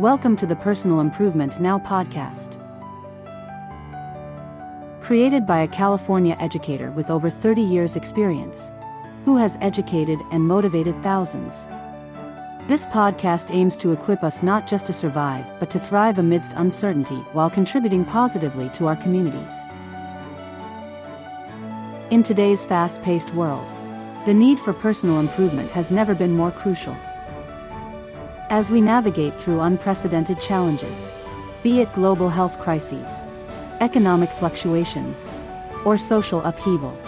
Welcome to the Personal Improvement Now podcast. Created by a California educator with over 30 years' experience, who has educated and motivated thousands. This podcast aims to equip us not just to survive, but to thrive amidst uncertainty while contributing positively to our communities. In today's fast-paced world, the need for personal improvement has never been more crucial. As we navigate through unprecedented challenges, be it global health crises, economic fluctuations, or social upheaval,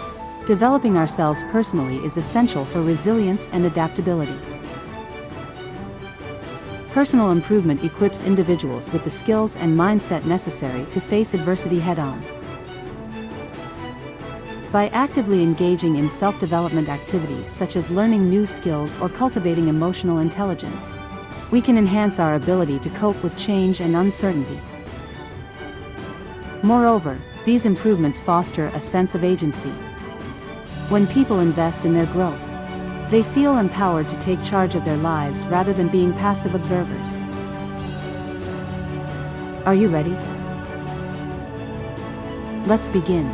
developing ourselves personally is essential for resilience and adaptability. Personal improvement equips individuals with the skills and mindset necessary to face adversity head-on. By actively engaging in self-development activities such as learning new skills or cultivating emotional intelligence, we can enhance our ability to cope with change and uncertainty. Moreover, these improvements foster a sense of agency. When people invest in their growth, they feel empowered to take charge of their lives rather than being passive observers. Are you ready? Let's begin.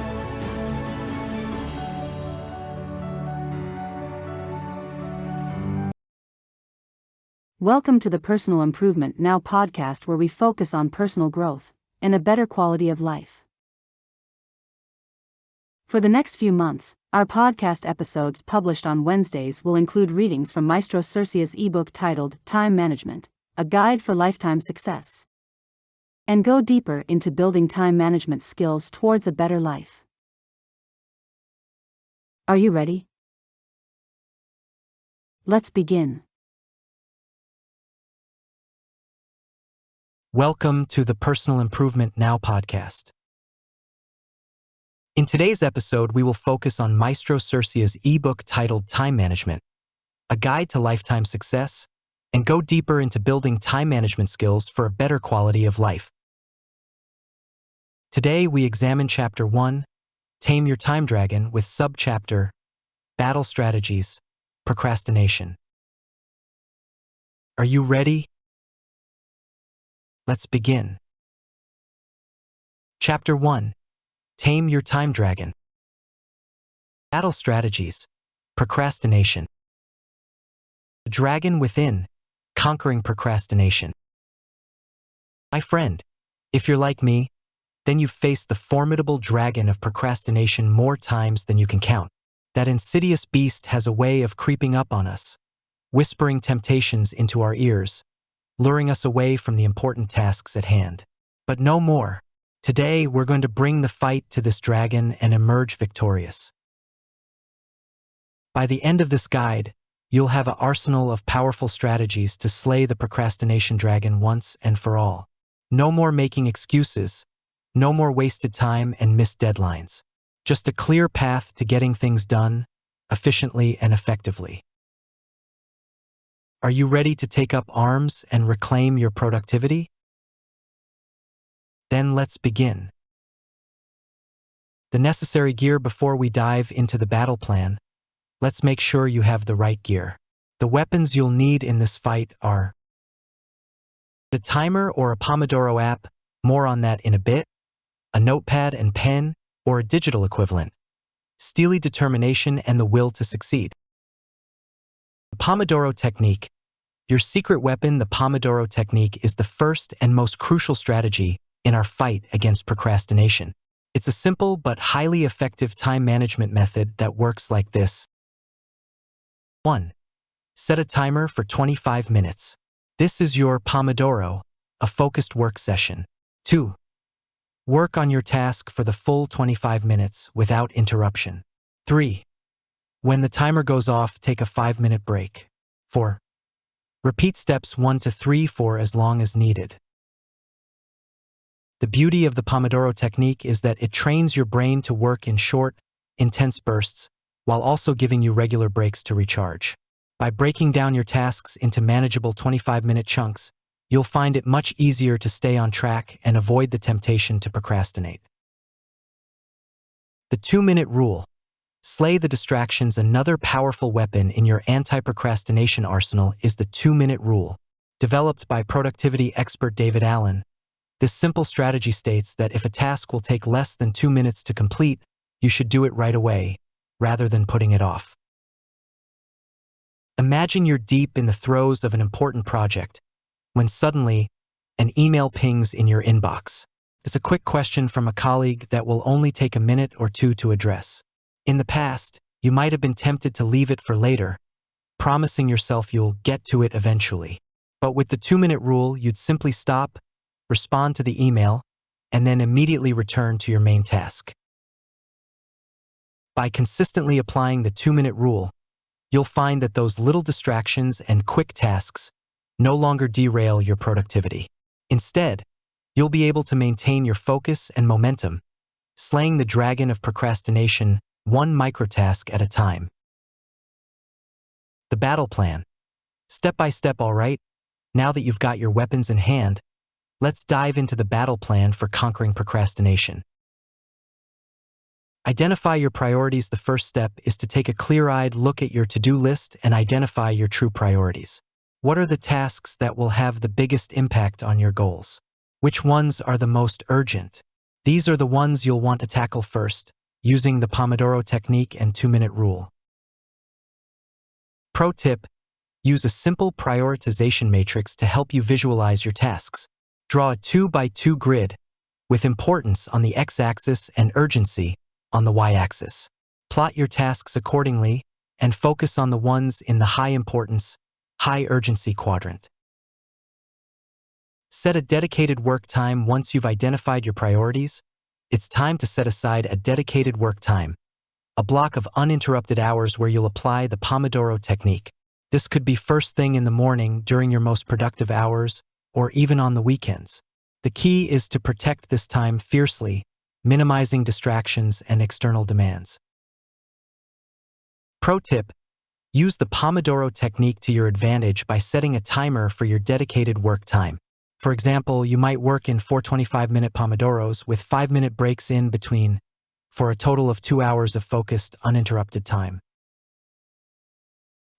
Welcome to the Personal Improvement Now podcast, where we focus on personal growth and a better quality of life. For the next few months, our podcast episodes published on Wednesdays will include readings from Maestro Cercia's ebook titled Time Management, A Guide for Lifetime Success, and go deeper into building time management skills towards a better life. Are you ready? Let's begin. Welcome to the Personal Improvement Now podcast. In today's episode, we will focus on Maestro Cercia's ebook titled Time Management, A Guide to Lifetime Success, and go deeper into building time management skills for a better quality of life. Today, we examine Chapter 1, Tame Your Time Dragon, with Subchapter, Battle Strategies, Procrastination. Are you ready? Let's begin. Chapter 1. Tame Your Time Dragon. Battle Strategies. Procrastination. The Dragon Within. Conquering Procrastination. My friend, if you're like me, then you've faced the formidable dragon of procrastination more times than you can count. That insidious beast has a way of creeping up on us, whispering temptations into our ears, luring us away from the important tasks at hand. But no more. Today, we're going to bring the fight to this dragon and emerge victorious. By the end of this guide, you'll have an arsenal of powerful strategies to slay the procrastination dragon once and for all. No more making excuses, no more wasted time and missed deadlines. Just a clear path to getting things done, efficiently and effectively. Are you ready to take up arms and reclaim your productivity? Then let's begin. The necessary gear before we dive into the battle plan. Let's make sure you have the right gear. The weapons you'll need in this fight are a timer or a Pomodoro app, more on that in a bit, a notepad and pen, or a digital equivalent, steely determination and the will to succeed. The Pomodoro Technique. Your secret weapon, the Pomodoro Technique, is the first and most crucial strategy in our fight against procrastination. It's a simple but highly effective time management method that works like this. 1. Set a timer for 25 minutes. This is your Pomodoro, a focused work session. 2. Work on your task for the full 25 minutes without interruption. 3. When the timer goes off, take a 5-minute break. 4. Repeat steps 1 to 3 for as long as needed. The beauty of the Pomodoro Technique is that it trains your brain to work in short, intense bursts, while also giving you regular breaks to recharge. By breaking down your tasks into manageable 25-minute chunks, you'll find it much easier to stay on track and avoid the temptation to procrastinate. The 2-minute rule. Slay the distractions. Another powerful weapon in your anti-procrastination arsenal is the 2-minute rule. Developed by productivity expert David Allen, this simple strategy states that if a task will take less than 2 minutes to complete, you should do it right away, rather than putting it off. Imagine you're deep in the throes of an important project, when suddenly, an email pings in your inbox. It's a quick question from a colleague that will only take a minute or two to address. In the past, you might have been tempted to leave it for later, promising yourself you'll get to it eventually. But with the 2-minute rule, you'd simply stop, respond to the email, and then immediately return to your main task. By consistently applying the 2-minute rule, you'll find that those little distractions and quick tasks no longer derail your productivity. Instead, you'll be able to maintain your focus and momentum, slaying the dragon of procrastination one microtask at a time. The battle plan. Step by step, all right? Now that you've got your weapons in hand, let's dive into the battle plan for conquering procrastination. Identify your priorities. The first step is to take a clear-eyed look at your to-do list and identify your true priorities. What are the tasks that will have the biggest impact on your goals? Which ones are the most urgent? These are the ones you'll want to tackle first, using the Pomodoro technique and 2-minute rule. Pro tip: use a simple prioritization matrix to help you visualize your tasks. Draw a 2x2 grid, with importance on the x-axis and urgency on the y-axis. Plot your tasks accordingly and focus on the ones in the high-importance, high-urgency quadrant. Set a dedicated work time. Once you've identified your priorities, it's time to set aside a dedicated work time, a block of uninterrupted hours where you'll apply the Pomodoro technique. This could be first thing in the morning, during your most productive hours, or even on the weekends. The key is to protect this time fiercely, minimizing distractions and external demands. Pro tip: use the Pomodoro technique to your advantage by setting a timer for your dedicated work time. For example, you might work in 4 25-minute Pomodoros with 5-minute breaks in between, for a total of 2 hours of focused, uninterrupted time.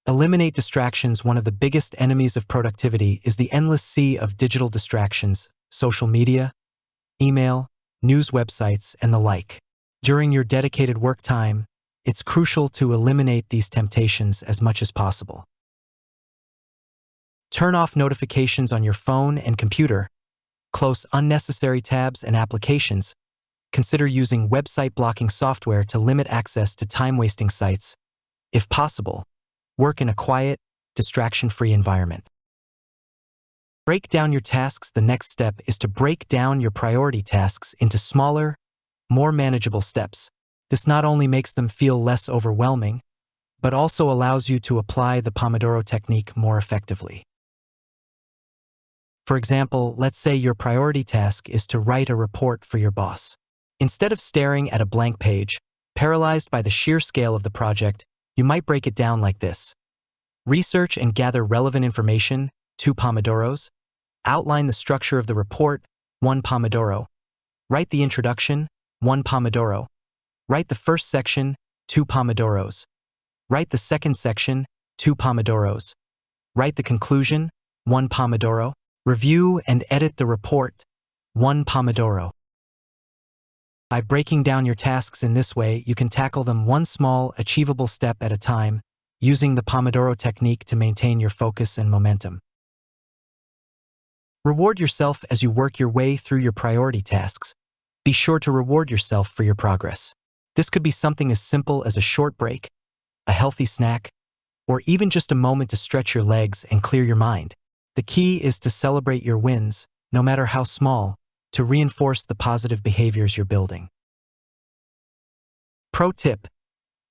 Eliminate distractions. One of the biggest enemies of productivity is the endless sea of digital distractions, social media, email, news websites, and the like. During your dedicated work time, it's crucial to eliminate these temptations as much as possible. Turn off notifications on your phone and computer. Close unnecessary tabs and applications. Consider using website blocking software to limit access to time-wasting sites. If possible, work in a quiet, distraction-free environment. Break down your tasks. The next step is to break down your priority tasks into smaller, more manageable steps. This not only makes them feel less overwhelming, but also allows you to apply the Pomodoro technique more effectively. For example, let's say your priority task is to write a report for your boss. Instead of staring at a blank page, paralyzed by the sheer scale of the project, you might break it down like this. Research and gather relevant information, 2 Pomodoros. Outline the structure of the report, 1 Pomodoro. Write the introduction, 1 Pomodoro. Write the first section, 2 Pomodoros. Write the second section, 2 Pomodoros. Write the conclusion, 1 Pomodoro. Review and edit the report, 1 Pomodoro. By breaking down your tasks in this way, you can tackle them one small, achievable step at a time, using the Pomodoro technique to maintain your focus and momentum. Reward yourself as you work your way through your priority tasks. Be sure to reward yourself for your progress. This could be something as simple as a short break, a healthy snack, or even just a moment to stretch your legs and clear your mind. The key is to celebrate your wins, no matter how small, to reinforce the positive behaviors you're building. Pro tip: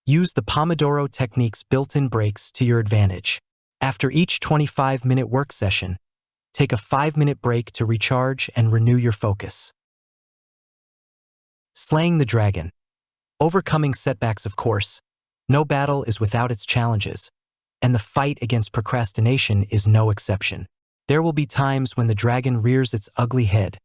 use the Pomodoro technique's built-in breaks to your advantage. After each 25-minute work session, take a 5-minute break to recharge and renew your focus. Slaying the dragon. Overcoming setbacks, of course. No battle is without its challenges, and the fight against procrastination is no exception. There will be times when the dragon rears its ugly head,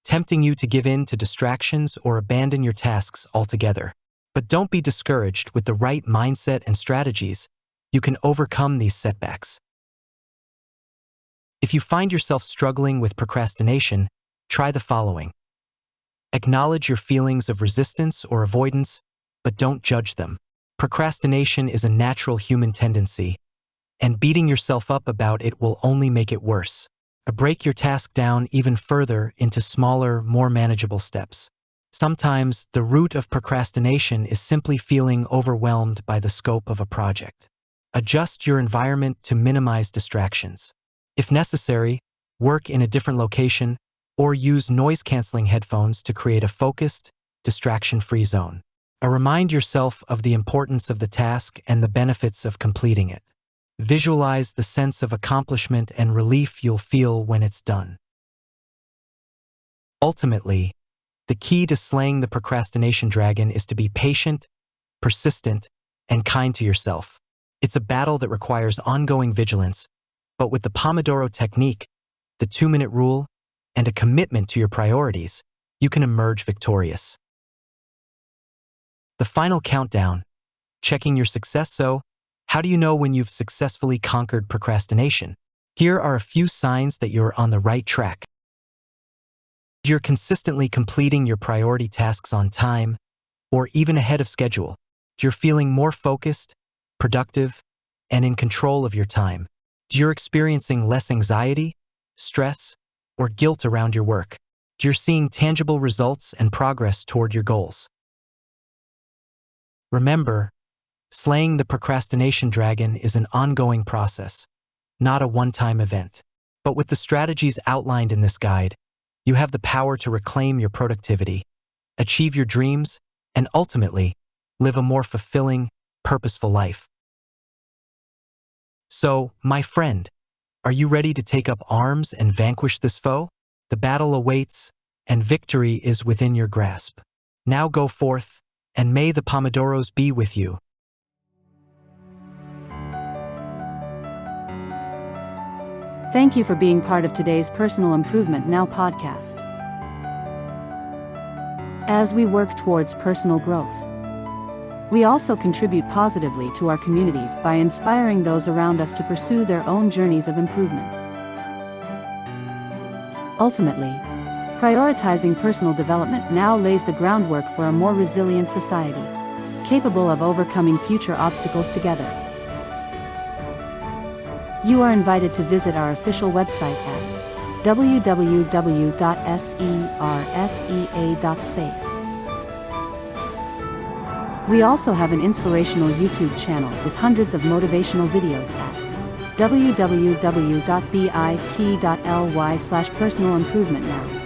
tempting you to give in to distractions or abandon your tasks altogether. But don't be discouraged. With the right mindset and strategies, you can overcome these setbacks. If you find yourself struggling with procrastination, try the following. Acknowledge your feelings of resistance or avoidance, but don't judge them. Procrastination is a natural human tendency, and beating yourself up about it will only make it worse. Break your task down even further into smaller, more manageable steps. Sometimes, the root of procrastination is simply feeling overwhelmed by the scope of a project. Adjust your environment to minimize distractions. If necessary, work in a different location or use noise-canceling headphones to create a focused, distraction-free zone. Remind yourself of the importance of the task and the benefits of completing it. Visualize the sense of accomplishment and relief you'll feel when it's done. Ultimately, the key to slaying the procrastination dragon is to be patient, persistent, and kind to yourself. It's a battle that requires ongoing vigilance, but with the Pomodoro technique, the 2-minute rule, and a commitment to your priorities, you can emerge victorious. The final countdown, checking your success. So, how do you know when you've successfully conquered procrastination? Here are a few signs that you're on the right track. You're consistently completing your priority tasks on time, or even ahead of schedule. You're feeling more focused, productive, and in control of your time. You're experiencing less anxiety, stress, or guilt around your work. You're seeing tangible results and progress toward your goals. Remember, slaying the procrastination dragon is an ongoing process, not a one-time event. But with the strategies outlined in this guide, you have the power to reclaim your productivity, achieve your dreams, and ultimately, live a more fulfilling, purposeful life. So, my friend, are you ready to take up arms and vanquish this foe? The battle awaits, and victory is within your grasp. Now go forth, and may the Pomodoros be with you. Thank you for being part of today's Personal Improvement Now podcast. As we work towards personal growth, we also contribute positively to our communities by inspiring those around us to pursue their own journeys of improvement. Ultimately, prioritizing personal development now lays the groundwork for a more resilient society, capable of overcoming future obstacles together. You are invited to visit our official website at www.sersea.space. We also have an inspirational YouTube channel with hundreds of motivational videos at www.bit.ly/personalimprovement now.